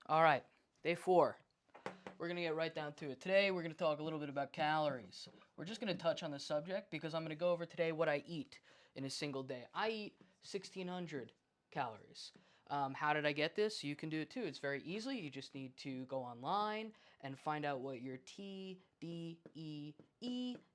All right, day 4. We're going to get right down to it. Today, we're going to talk a little bit about calories. We're just going to touch on the subject because I'm going to go over today what I eat in a single day. I eat 1,600 calories. How did I get this? You can do it too. It's very easy. You just need to go online and find out what your TDEE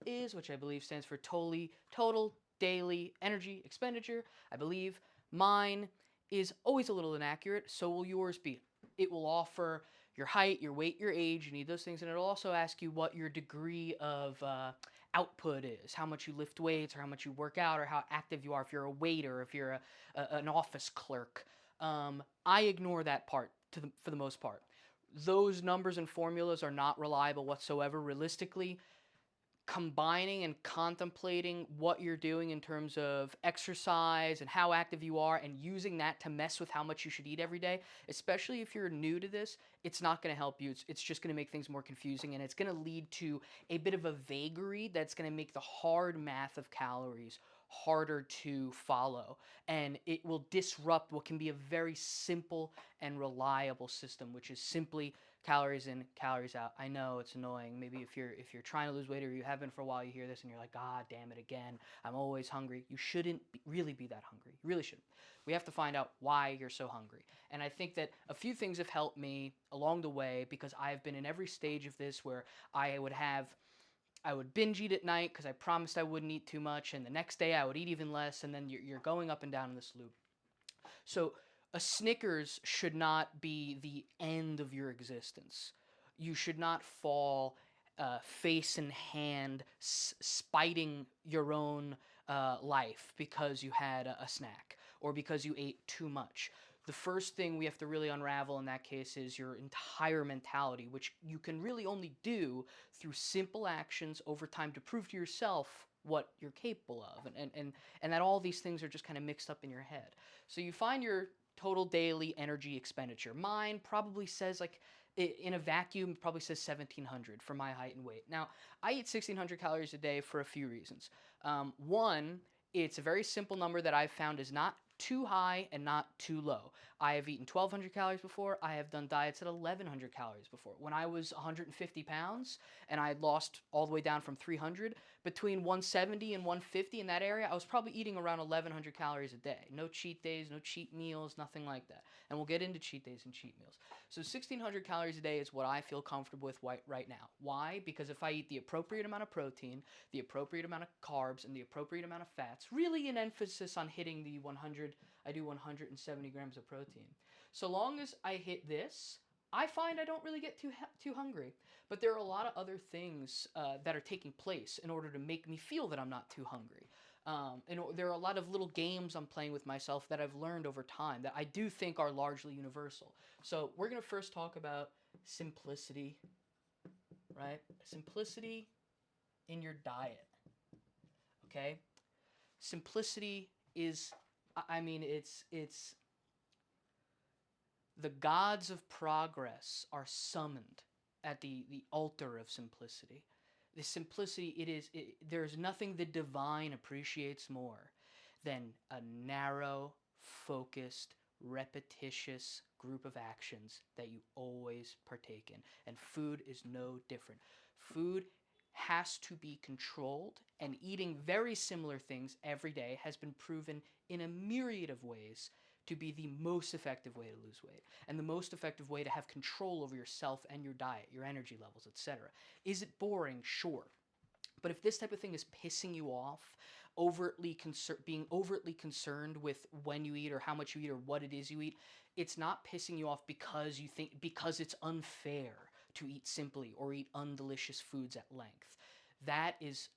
is, which I believe stands for total daily energy expenditure. I believe mine is always a little inaccurate, so will yours be. It will offer your height, your weight, your age. You need those things, and it'll also ask you what your degree of output is, how much you lift weights, or how much you work out, or how active you are. If you're a waiter, if you're an office clerk, I ignore that part for the most part. Those numbers and formulas are not reliable whatsoever. Realistically, combining and contemplating what you're doing in terms of exercise and how active you are and using that to mess with how much you should eat every day, especially if you're new to this, it's not going to help you. It's just going to make things more confusing, and it's going to lead to a bit of a vagary that's going to make the hard math of calories harder to follow, and it will disrupt what can be a very simple and reliable system, which is simply calories in, calories out. I know it's annoying. Maybe if you're trying to lose weight or you have been for a while, you hear this and you're like, God damn it again. I'm always hungry. You shouldn't really be that hungry. You really shouldn't. We have to find out why you're so hungry. And I think that a few things have helped me along the way because I've been in every stage of this where I would binge eat at night because I promised I wouldn't eat too much, and the next day I would eat even less, and then you're going up and down in this loop. So a Snickers should not be the end of your existence. You should not fall face in hand, spiting your own life because you had a snack or because you ate too much. The first thing we have to really unravel in that case is your entire mentality, which you can really only do through simple actions over time to prove to yourself what you're capable of, and that all these things are just kind of mixed up in your head. So you find your total daily energy expenditure. Mine probably says like in a vacuum probably says 1,700 for my height and weight. Now I eat 1,600 calories a day for a few reasons. One, it's a very simple number that I've found is not too high and not too low. I have eaten 1,200 calories before. I have done diets at 1,100 calories before. When I was 150 pounds and I had lost all the way down from 300, between 170 and 150 in that area, I was probably eating around 1,100 calories a day. No cheat days, no cheat meals, nothing like that. And we'll get into cheat days and cheat meals. So 1,600 calories a day is what I feel comfortable with right now. Why? Because if I eat the appropriate amount of protein, the appropriate amount of carbs, and the appropriate amount of fats, really an emphasis on hitting the 100, I do 170 grams of protein. So long as I hit this, I find I don't really get too hungry. But there are a lot of other things that are taking place in order to make me feel that I'm not too hungry. And there are a lot of little games I'm playing with myself that I've learned over time that I do think are largely universal. So we're going to first talk about simplicity, right? Simplicity in your diet, okay? Simplicity is, I mean, it's the gods of progress are summoned at the altar of simplicity. The simplicity, there's nothing the divine appreciates more than a narrow, focused, repetitious group of actions that you always partake in. And food is no different. Food has to be controlled, and eating very similar things every day has been proven in a myriad of ways to be the most effective way to lose weight and the most effective way to have control over yourself and your diet, your energy levels, etc. Is it boring? Sure. But if this type of thing is pissing you off, being overtly concerned with when you eat or how much you eat or what it is you eat, it's not pissing you off because it's unfair to eat simply or eat undelicious foods at length. That is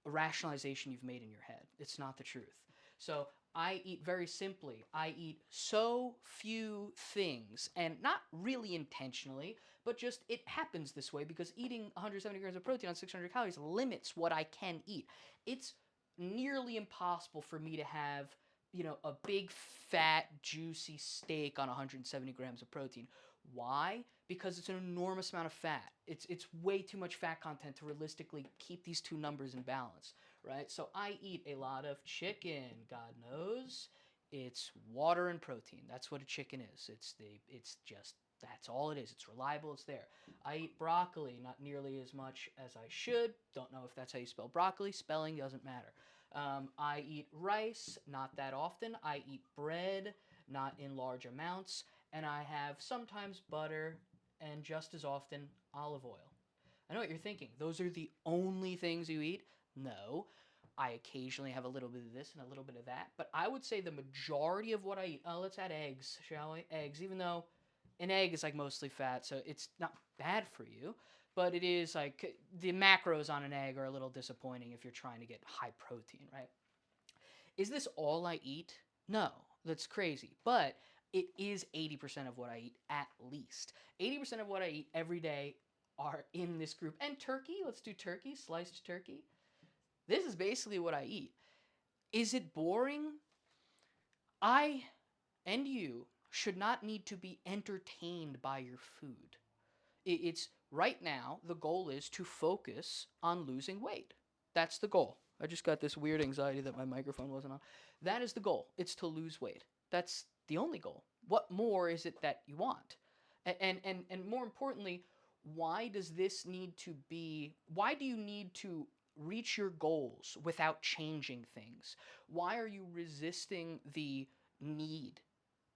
a rationalization you've made in your head. It's not the truth. So I eat very simply. I eat so few things, and not really intentionally, but just it happens this way because eating 170 grams of protein on 600 calories limits what I can eat. It's nearly impossible for me to have, a big fat juicy steak on 170 grams of protein. Why? Because it's an enormous amount of fat. It's way too much fat content to realistically keep these two numbers in balance, right? So I eat a lot of chicken, God knows, It's water and protein. That's what a chicken is. It's just that's all it is. It's reliable. It's there. I eat broccoli, not nearly as much as I should. Don't know if that's how you spell broccoli. Spelling doesn't matter. I eat rice, not that often. I eat bread, not in large amounts. And I have sometimes butter and just as often olive oil. I know what you're thinking. Those are the only things you eat? No. I occasionally have a little bit of this and a little bit of that, but I would say the majority of what I eat. Oh, let's add eggs, shall we? Eggs, even though an egg is like mostly fat, so it's not bad for you, but it is like the macros on an egg are a little disappointing if you're trying to get high protein, right? Is this all I eat? No, that's crazy, but it is 80% of what I eat at least. 80% of what I eat every day are in this group. And turkey, let's do turkey, sliced turkey. This is basically what I eat. Is it boring? I and you should not need to be entertained by your food. It's right now, the goal is to focus on losing weight. That's the goal. I just got this weird anxiety that my microphone wasn't on. That is the goal. It's to lose weight. That's the only goal. What more is it that you want? And more importantly, why do you need to reach your goals without changing things? Why are you resisting the need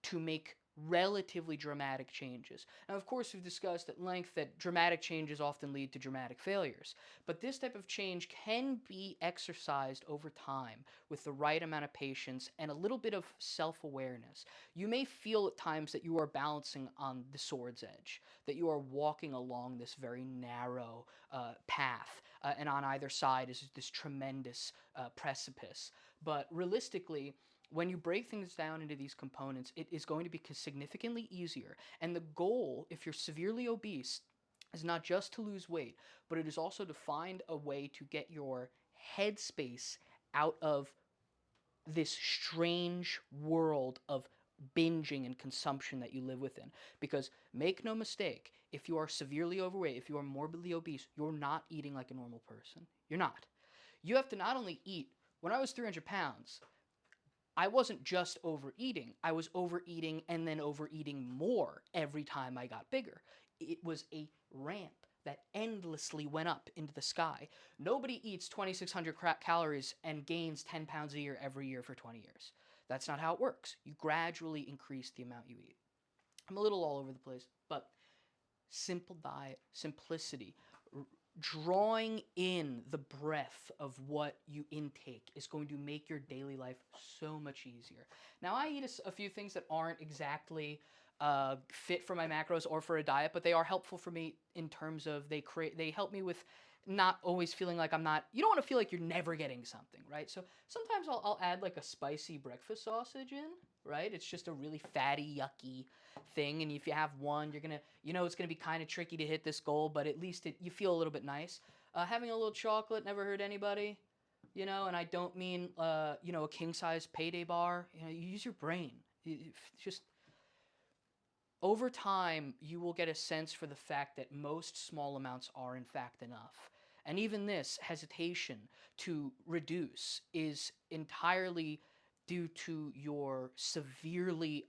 to make relatively dramatic changes? Now, of course, we've discussed at length that dramatic changes often lead to dramatic failures, but this type of change can be exercised over time with the right amount of patience and a little bit of self awareness. You may feel at times that you are balancing on the sword's edge, that you are walking along this very narrow path, and on either side is this tremendous precipice. But realistically, when you break things down into these components, it is going to be significantly easier. And the goal, if you're severely obese, is not just to lose weight, but it is also to find a way to get your headspace out of this strange world of binging and consumption that you live within. Because make no mistake, if you are severely overweight, if you are morbidly obese, you're not eating like a normal person. You're not. You have to not only eat. When I was 300 pounds, I wasn't just overeating. I was overeating and then overeating more every time I got bigger. It was a ramp that endlessly went up into the sky. Nobody eats 2,600 calories and gains 10 pounds a year every year for 20 years. That's not how it works. You gradually increase the amount you eat. I'm a little all over the place, but simple diet, simplicity, drawing in the breadth of what you intake is going to make your daily life so much easier. Now, I eat a few things that aren't exactly fit for my macros or for a diet, but they are helpful for me in terms of they help me with not always feeling like I'm not. You don't want to feel like you're never getting something, right? So sometimes I'll add like a spicy breakfast sausage in, right? It's just a really fatty, yucky thing, and if you have one, you're gonna, it's gonna be kind of tricky to hit this goal, but at least you feel a little bit nice. Having a little chocolate never hurt anybody, and I don't mean, a king size payday bar. You use your brain. Just over time, you will get a sense for the fact that most small amounts are in fact enough. And even this hesitation to reduce is entirely due to your severely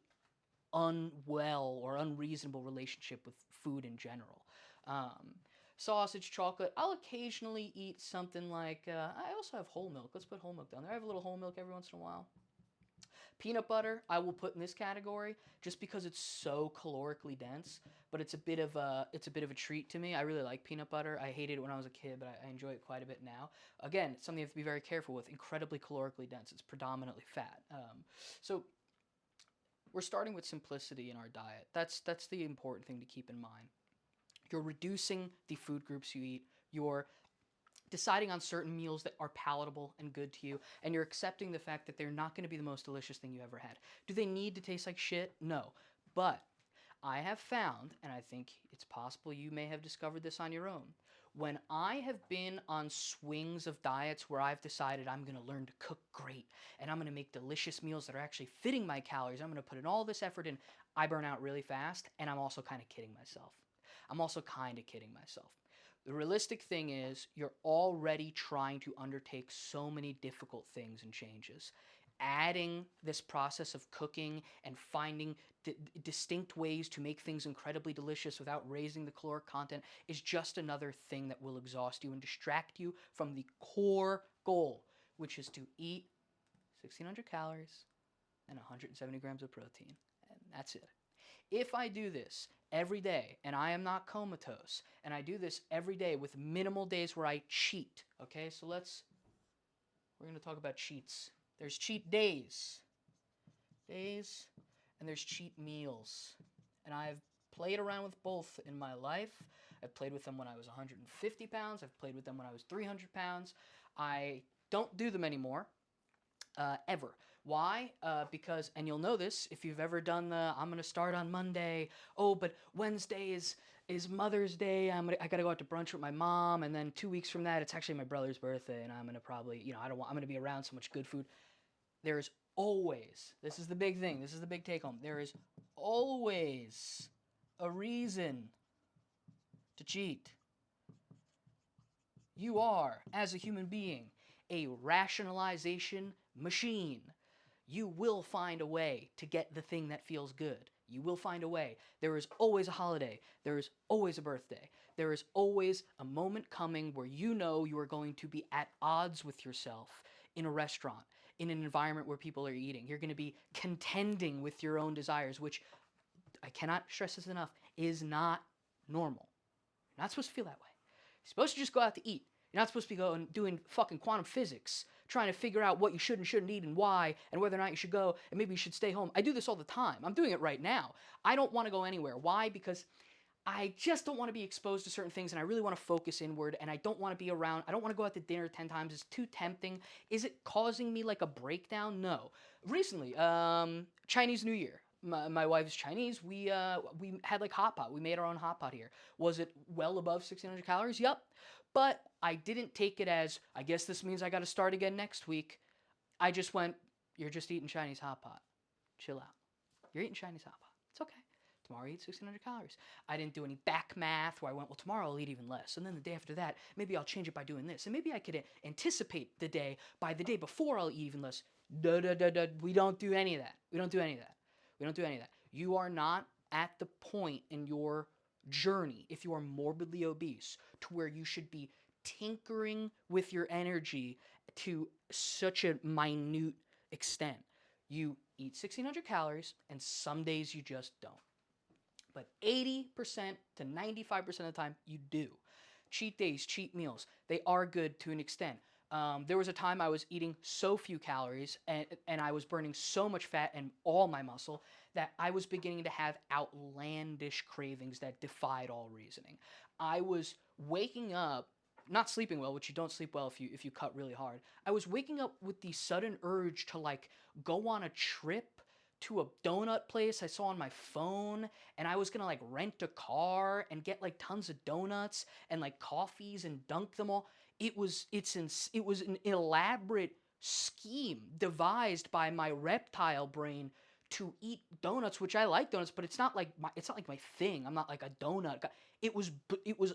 unwell or unreasonable relationship with food in general. Um, Sausage, chocolate. I'll occasionally eat something like, I also have whole milk. Let's put whole milk down there. I have a little whole milk every once in a while. Peanut butter, I will put in this category just because it's so calorically dense, but it's a bit of a treat to me. I really like peanut butter. I hated it when I was a kid, but I enjoy it quite a bit now. Again, it's something you have to be very careful with. Incredibly calorically dense. It's predominantly fat. So we're starting with simplicity in our diet. That's the important thing to keep in mind. You're reducing the food groups you eat. You're deciding on certain meals that are palatable and good to you, and you're accepting the fact that they're not going to be the most delicious thing you ever had. Do they need to taste like shit? No. But I have found, and I think it's possible you may have discovered this on your own, when I have been on swings of diets where I've decided I'm going to learn to cook great and I'm going to make delicious meals that are actually fitting my calories, I'm going to put in all this effort in, I burn out really fast, and I'm also kind of kidding myself. The realistic thing is you're already trying to undertake so many difficult things and changes. adding this process of cooking and finding distinct ways to make things incredibly delicious without raising the caloric content is just another thing that will exhaust you and distract you from the core goal, which is to eat 1,600 calories and 170 grams of protein. And that's it. If I do this every day and I am not comatose, and I do this every day with minimal days where I cheat, okay? So we're going to talk about cheats. There's cheat days, and there's cheat meals. And I've played around with both in my life. I've played with them when I was 150 pounds. I've played with them when I was 300 pounds. I don't do them anymore, ever. Why? Because, and you'll know this if you've ever done I'm going to start on Monday. Oh, but Wednesday is Mother's Day. I got to go out to brunch with my mom. And then 2 weeks from that, it's actually my brother's birthday. And I'm going to probably, I'm going to be around so much good food. There's always, this is the big thing, this is the big take home, there is always a reason to cheat. You are, as a human being, a rationalization machine. You will find a way to get the thing that feels good. You will find a way. There is always a holiday. There is always a birthday. There is always a moment coming where you know you are going to be at odds with yourself in a restaurant, in an environment where people are eating. You're going to be contending with your own desires, which, I cannot stress this enough, is not normal. You're not supposed to feel that way. You're supposed to just go out to eat. You're not supposed to be going doing fucking quantum physics, trying to figure out what you should and shouldn't eat and why, and whether or not you should go, and maybe you should stay home. I do this all the time. I'm doing it right now. I don't want to go anywhere. Why? Because I just don't want to be exposed to certain things, and I really want to focus inward, and I don't want to be around. I don't want to go out to dinner 10 times. It's too tempting. Is it causing me like a breakdown? No. Recently, Chinese New Year. My wife's Chinese. We had like hot pot. We made our own hot pot here. Was it well above 1,600 calories? Yup. But I didn't take it as, I guess this means I got to start again next week. I just went, you're just eating Chinese hot pot. Chill out. You're eating Chinese hot pot. It's okay. Tomorrow I eat 1,600 calories. I didn't do any back math where I went, well, tomorrow I'll eat even less. And then the day after that, maybe I'll change it by doing this. And maybe I could anticipate the day by the day before I'll eat even less. We don't do any of that. We don't do any of that. We don't do any of that. You are not at the point in your journey, if you are morbidly obese, to where you should be tinkering with your energy to such a minute extent. You eat 1,600 calories, and some days you just don't. But 80% to 95% of the time, you do. Cheat days, cheat meals, they are good to an extent. There was a time I was eating so few calories and I was burning so much fat and all my muscle that I was beginning to have outlandish cravings that defied all reasoning. I was waking up, not sleeping well, which you don't sleep well if you cut really hard. I was waking up with the sudden urge to like go on a trip to a donut place I saw on my phone, and I was gonna like rent a car and get like tons of donuts and like coffees and dunk them all. It was an elaborate scheme devised by my reptile brain to eat donuts, which I like donuts, but it's not like my thing. I'm not like a donut guy.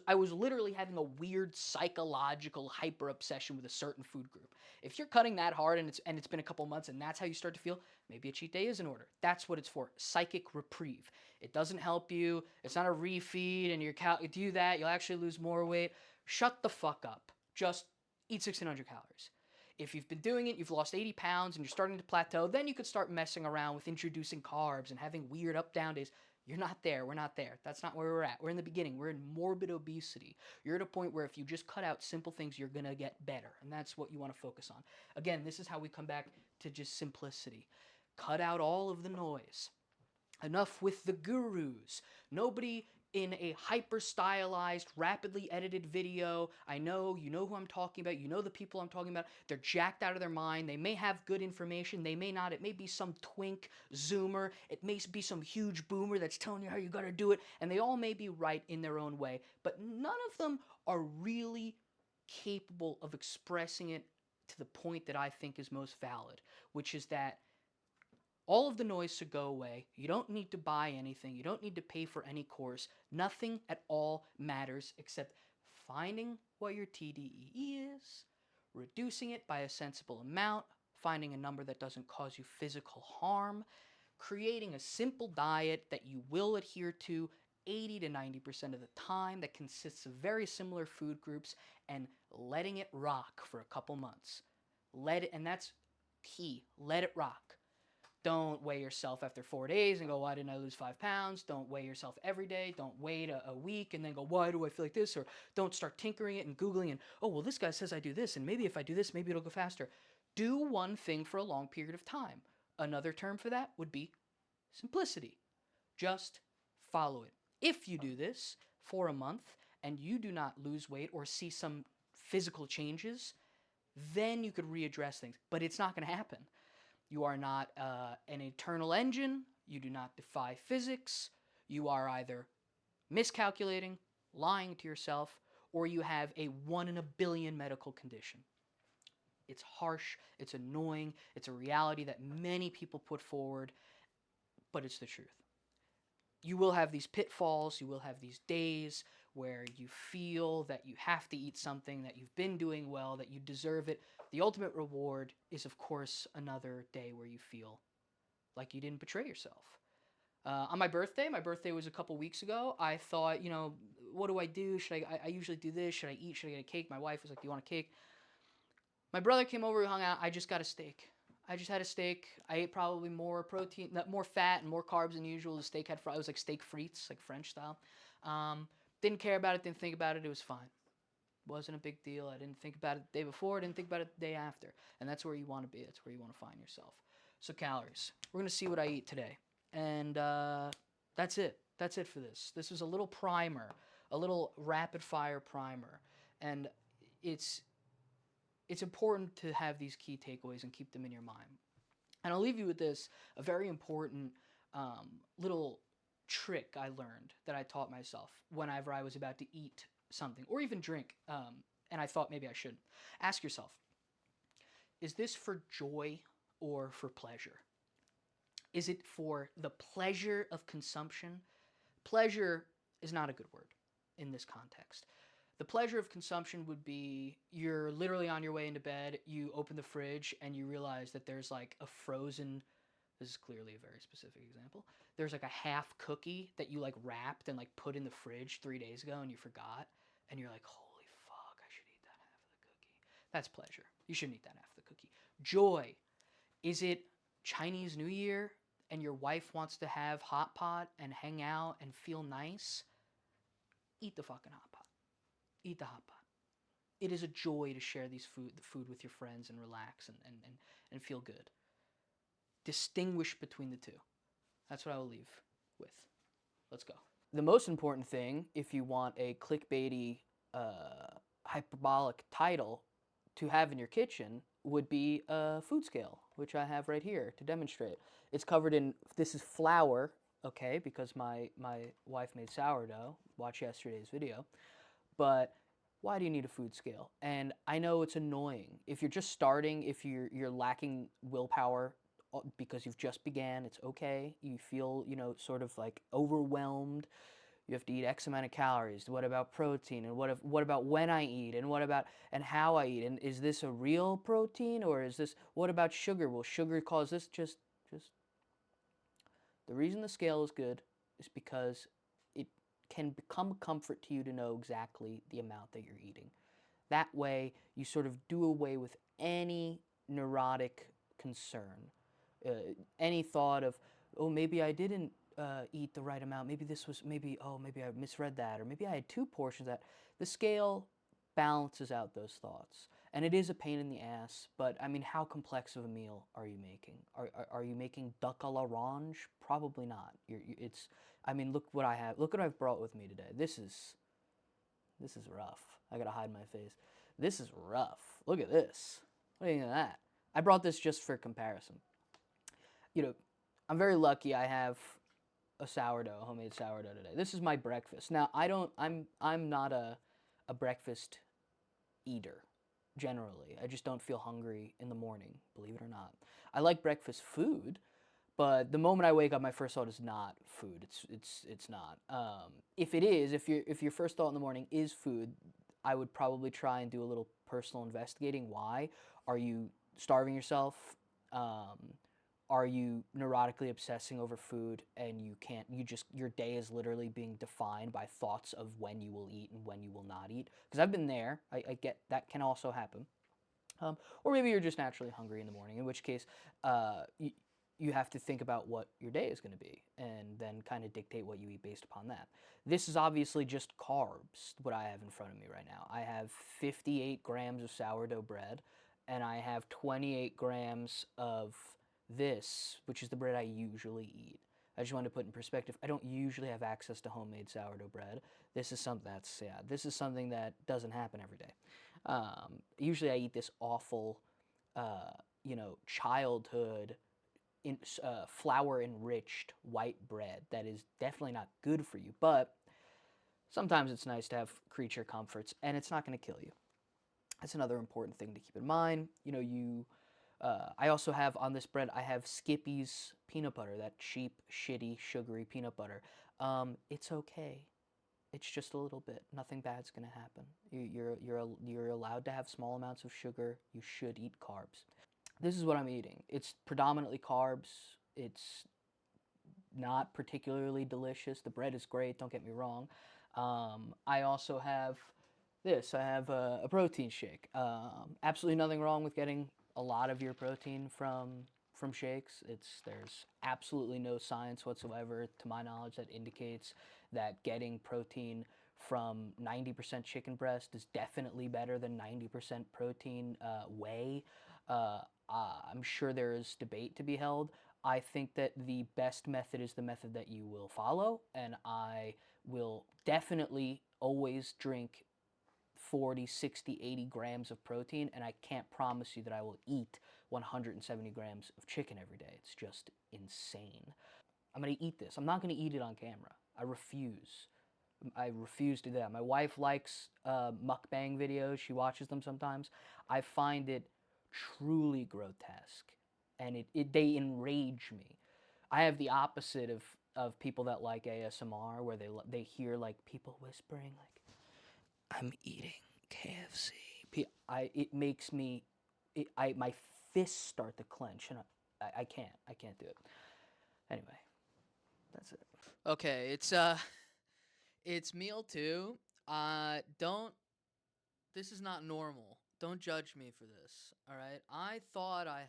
I was literally having a weird psychological hyper obsession with a certain food group. If you're cutting that hard and it's been a couple months and that's how you start to feel, maybe a cheat day is in order. That's what it's for. Psychic reprieve. It doesn't help you. It's not a refeed, and you do that, you'll actually lose more weight. Shut the fuck up. Just eat 1,600 calories. If you've been doing it, you've lost 80 pounds and you're starting to plateau, then you could start messing around with introducing carbs and having weird up-down days. You're not there. We're not there. That's not where we're at. We're in the beginning. We're in morbid obesity. You're at a point where if you just cut out simple things, you're going to get better. And that's what you want to focus on. Again, this is how we come back to just simplicity. Cut out all of the noise. Enough with the gurus. Nobody in a hyper-stylized, rapidly edited video. You know who I'm talking about. You know the people I'm talking about. They're jacked out of their mind. They may have good information. They may not. It may be some twink zoomer. It may be some huge boomer that's telling you how you gotta do it. And they all may be right in their own way. But none of them are really capable of expressing it to the point that I think is most valid, which is that all of the noise should go away. You don't need to buy anything. You don't need to pay for any course. Nothing at all matters except finding what your TDEE is, reducing it by a sensible amount, finding a number that doesn't cause you physical harm, creating a simple diet that you will adhere to 80 to 90% of the time that consists of very similar food groups, and letting it rock for a couple months. And that's key. Let it rock. Don't weigh yourself after 4 days and go, why didn't I lose 5 pounds? Don't weigh yourself every day. Don't wait a week and then go, why do I feel like this? Or don't start tinkering it and Googling and, oh, well, this guy says I do this, and maybe if I do this, maybe it'll go faster. Do one thing for a long period of time. Another term for that would be simplicity. Just follow it. If you do this for a month and you do not lose weight or see some physical changes, then you could readdress things. But it's not going to happen. You are not an eternal engine. You do not defy physics. You are either miscalculating, lying to yourself, or you have a 1 in a billion medical condition. It's harsh, it's annoying, it's a reality that many people put forward, but it's the truth. You will have these pitfalls, you will have these days where you feel that you have to eat something, that you've been doing well, that you deserve it. The ultimate reward is, of course, another day where you feel like you didn't betray yourself. On my birthday was a couple weeks ago, I thought, what do I do? I usually do this. Should I eat? Should I get a cake? My wife was like, do you want a cake? My brother came over, we hung out. I just got a steak. I just had a steak. I ate probably more protein, more fat and more carbs than usual. The steak had, it was like steak frites, like French style. Didn't care about it, didn't think about it. It was fine. Wasn't a big deal. I didn't think about it the day before. Didn't think about it the day after. And that's where you want to be. That's where you want to find yourself. So calories. We're going to see what I eat today. And that's it. That's it for this. This was a little primer, a little rapid fire primer. And it's important to have these key takeaways and keep them in your mind. And I'll leave you with this, a very important little trick I learned that I taught myself whenever I was about to eat something or even drink, and I thought maybe I shouldn't. Ask yourself, is this for joy or for pleasure? Is it for the pleasure of consumption? Pleasure is not a good word in this context. The pleasure of consumption would be you're literally on your way into bed, you open the fridge, and you realize that there's like a frozen, this is clearly a very specific example, there's like a half cookie that you like wrapped and like put in the fridge 3 days ago and you forgot, and you're like, holy fuck, I should eat that half of the cookie. That's pleasure. You shouldn't eat that half of the cookie. Joy. Is it Chinese New Year and your wife wants to have hot pot and hang out and feel nice? Eat the fucking hot pot. Eat the hot pot. It is a joy to share the food with your friends and relax and feel good. Distinguish between the two. That's what I will leave with. Let's go. The most important thing, if you want a clickbaity, hyperbolic title to have in your kitchen, would be a food scale, which I have right here to demonstrate. It's covered in, this is flour, okay, because my wife made sourdough. Watch yesterday's video. But why do you need a food scale? And I know it's annoying. If you're just starting, if you're lacking willpower because you've just began, it's okay. You feel, sort of like overwhelmed. You have to eat X amount of calories. What about protein? And what about when I eat? And what about and how I eat? And is this a real protein or is this, what about sugar? Will sugar cause this? Just the reason the scale is good is because it can become a comfort to you to know exactly the amount that you're eating. That way, you sort of do away with any neurotic concern, any thought of, oh, maybe I didn't eat the right amount. Maybe this was, maybe I misread that, or maybe I had 2 portions of that. The scale balances out those thoughts. And it is a pain in the ass, but I mean, how complex of a meal are you making? Are you making duck à l'orange? Probably not. I mean, look what I have. Look what I've brought with me today. This is rough. I gotta hide my face. This is rough. Look at this. What do you think of that? I brought this just for comparison. I'm very lucky I have a homemade sourdough today. This is my breakfast. Now, I'm not a breakfast eater. Generally, I just don't feel hungry in the morning, believe it or not. I like breakfast food, but the moment I wake up, my first thought is not food. It's not. If it is, if your first thought in the morning is food, I would probably try and do a little personal investigating. Why are you starving yourself? Um, are you neurotically obsessing over food and you can't, you just, your day is literally being defined by thoughts of when you will eat and when you will not eat? Because I've been there. I get that can also happen. Or maybe you're just naturally hungry in the morning, in which case you have to think about what your day is going to be and then kind of dictate what you eat based upon that. This is obviously just carbs, what I have in front of me right now. I have 58 grams of sourdough bread and I have 28 grams of this, which is the bread I usually eat. I just wanted to put in perspective. I don't usually have access to homemade sourdough bread. This is something that's yeah. This is something that doesn't happen every day. Usually, I eat this awful, childhood flour enriched white bread that is definitely not good for you. But sometimes it's nice to have creature comforts, and it's not going to kill you. That's another important thing to keep in mind. I also have on this bread, I have Skippy's peanut butter, that cheap, shitty, sugary peanut butter. It's okay. It's just a little bit. Nothing bad's gonna happen. You're allowed to have small amounts of sugar. You should eat carbs. This is what I'm eating. It's predominantly carbs. It's not particularly delicious. The bread is great. Don't get me wrong. I also have this. I have a protein shake. Absolutely nothing wrong with getting a lot of your protein from shakes. There's absolutely no science whatsoever, to my knowledge, that indicates that getting protein from 90% chicken breast is definitely better than 90% protein whey. Uh, I'm sure there is debate to be held. I think that the best method is the method that you will follow, and I will definitely always drink 40, 60, 80 grams of protein, and I can't promise you that I will eat 170 grams of chicken every day. It's just insane. I'm gonna eat this. I'm not gonna eat it on camera. I refuse. I refuse to do that. My wife likes mukbang videos. She watches them sometimes. I find it truly grotesque, and they enrage me. I have the opposite of people that like ASMR, where they hear like people whispering like, "I'm eating KFC." It makes me, my fists start to clench, and I can't do it. Anyway, that's it. Okay, it's meal two. Don't. This is not normal. Don't judge me for this. All right. I thought I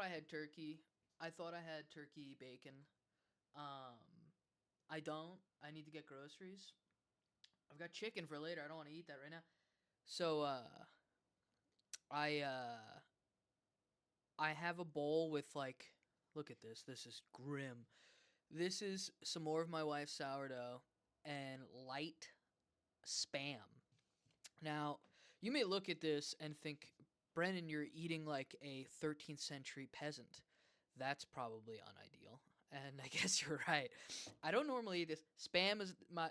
had turkey. I thought I had turkey bacon. Um, I don't. I need to get groceries. I've got chicken for later. I don't want to eat that right now. So I I have a bowl with like, look at this. This is grim. This is some more of my wife's sourdough and light spam. Now, you may look at this and think, Brennan, you're eating like a 13th century peasant. That's probably unideal. And I guess you're right. I don't normally eat this. Spam is my.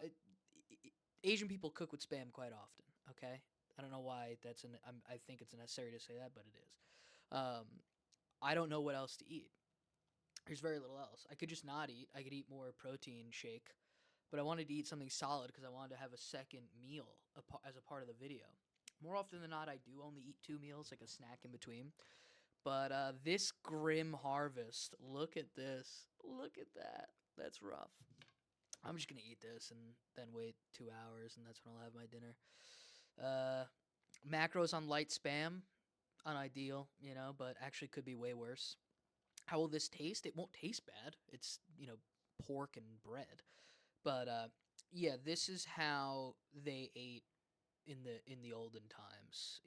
Asian people cook with spam quite often, okay? I don't know why I think it's necessary to say that, but it is. Um, I don't know what else to eat. There's very little else. I could just not eat. I could eat more protein shake, but I wanted to eat something solid because I wanted to have a second meal as a part of the video. More often than not, I do only eat two meals, like a snack in between. But this grim harvest, look at this. Look at that. That's rough. I'm just going to eat this and then wait 2 hours, and that's when I'll have my dinner. Uh, macros on light spam, unideal, but actually could be way worse. How will this taste? It won't taste bad. It's, pork and bread. But yeah, this is how they ate in the olden times,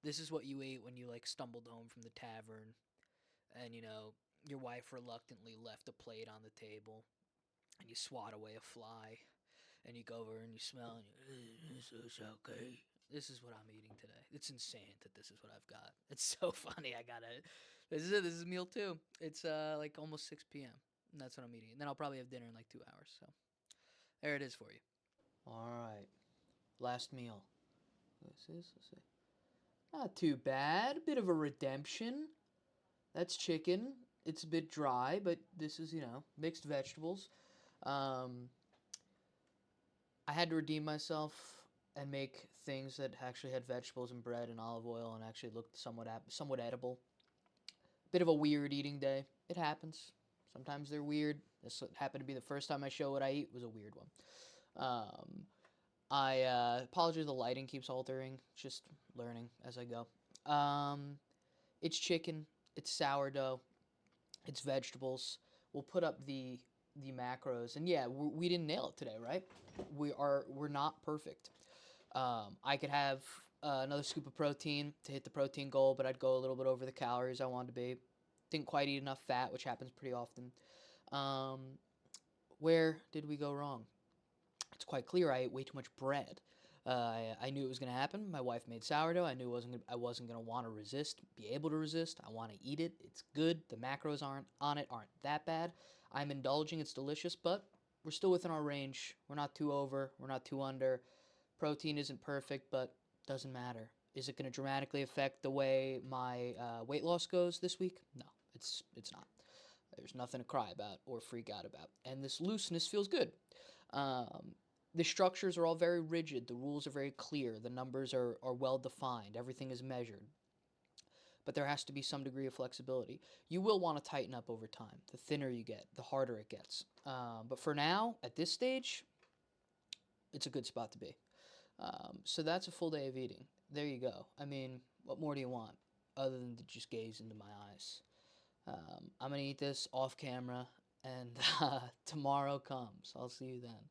This is what you ate when you like stumbled home from the tavern and your wife reluctantly left a plate on the table and you swat away a fly and you go over and you smell and this is okay. This is what I'm eating today. It's insane that this is what I've got. It's so funny. I got it. This is it. This is meal two. It's like almost 6 p.m. and that's what I'm eating. And then I'll probably have dinner in like 2 hours. So there it is for you. All right. Last meal. Let's see. Not too bad. A bit of a redemption. That's chicken. It's a bit dry, but this is, mixed vegetables. I had to redeem myself. and make things that actually had vegetables and bread and olive oil and actually looked somewhat edible. Bit of a weird eating day. It happens. Sometimes they're weird. This happened to be the first time I show what I eat. It was a weird one. Um, I apologize. The lighting keeps altering. Just learning as I go. It's chicken. It's sourdough. It's vegetables. We'll put up the macros, and yeah, we didn't nail it today, right? We're not perfect. I could have another scoop of protein to hit the protein goal, but I'd go a little bit over the calories I wanted to be. Didn't quite eat enough fat, which happens pretty often. Um, where did we go wrong? It's quite clear I ate way too much bread. I knew it was going to happen. My wife made sourdough. I knew I wasn't going to want to resist, be able to resist. I want to eat it. It's good. The macros aren't that bad. I'm indulging. It's delicious, but we're still within our range. We're not too over. We're not too under. Protein isn't perfect, but doesn't matter. Is it going to dramatically affect the way my weight loss goes this week? No, it's not. There's nothing to cry about or freak out about. And this looseness feels good. Um, the structures are all very rigid. The rules are very clear. The numbers are well defined. Everything is measured. But there has to be some degree of flexibility. You will want to tighten up over time. The thinner you get, the harder it gets. But for now, at this stage, it's a good spot to be. So that's a full day of eating. There you go. I mean, what more do you want other than to just gaze into my eyes? I'm going to eat this off camera, and tomorrow comes. I'll see you then.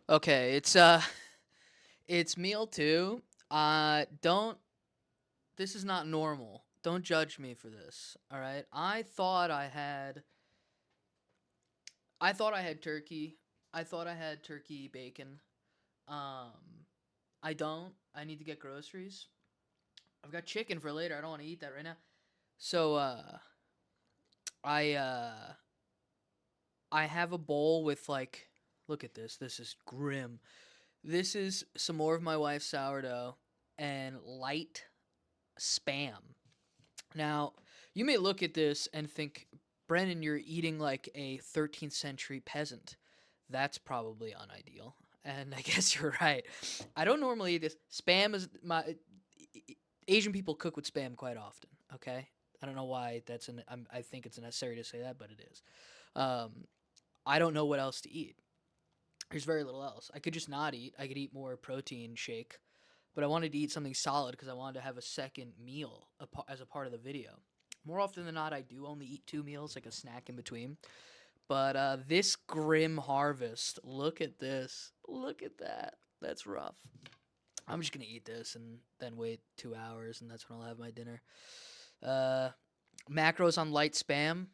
Okay, it's meal two. Don't This is not normal. Don't judge me for this. All right? I thought I had turkey. I thought I had turkey bacon. Um I don't. I need to get groceries. I've got chicken for later. I don't want to eat that right now. So I uh I have a bowl with like, look at this. This is grim. This is some more of my wife's sourdough and light spam. Now, you may look at this and think, Brennan, you're eating like a 13th century peasant. That's probably unideal. And I guess you're right. I don't normally eat this. Spam is my Asian people cook with spam quite often. Okay, I don't know why I think it's necessary to say that, but it is. Um, I don't know what else to eat. There's very little else. I could just not eat. I could eat more protein shake, but I wanted to eat something solid because I wanted to have a second meal as a part of the video. More often than not, I do only eat two meals, like a snack in between. But this grim harvest, look at this. Look at that. That's rough. I'm just going to eat this and then wait 2 hours, and that's when I'll have my dinner. Uh, Macros on light spam,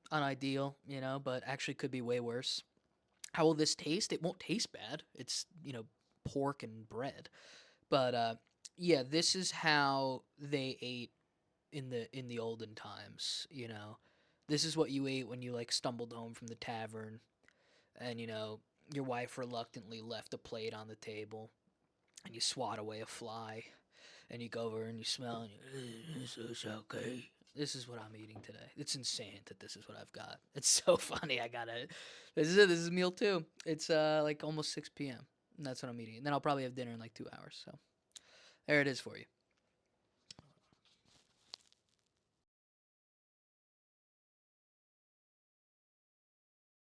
unideal, but actually could be way worse. How will this taste? It won't taste bad. It's, pork and bread. But yeah, this is how they ate in the olden times. This is what you ate when you like stumbled home from the tavern, and your wife reluctantly left a plate on the table, and you swat away a fly, and you go over and you smell, and this is okay. This is what I'm eating today. It's insane that this is what I've got. It's so funny. I gotta. This is it. This is meal two. It's like almost 6 p.m. And that's what I'm eating. And then I'll probably have dinner in like 2 hours. So there it is for you.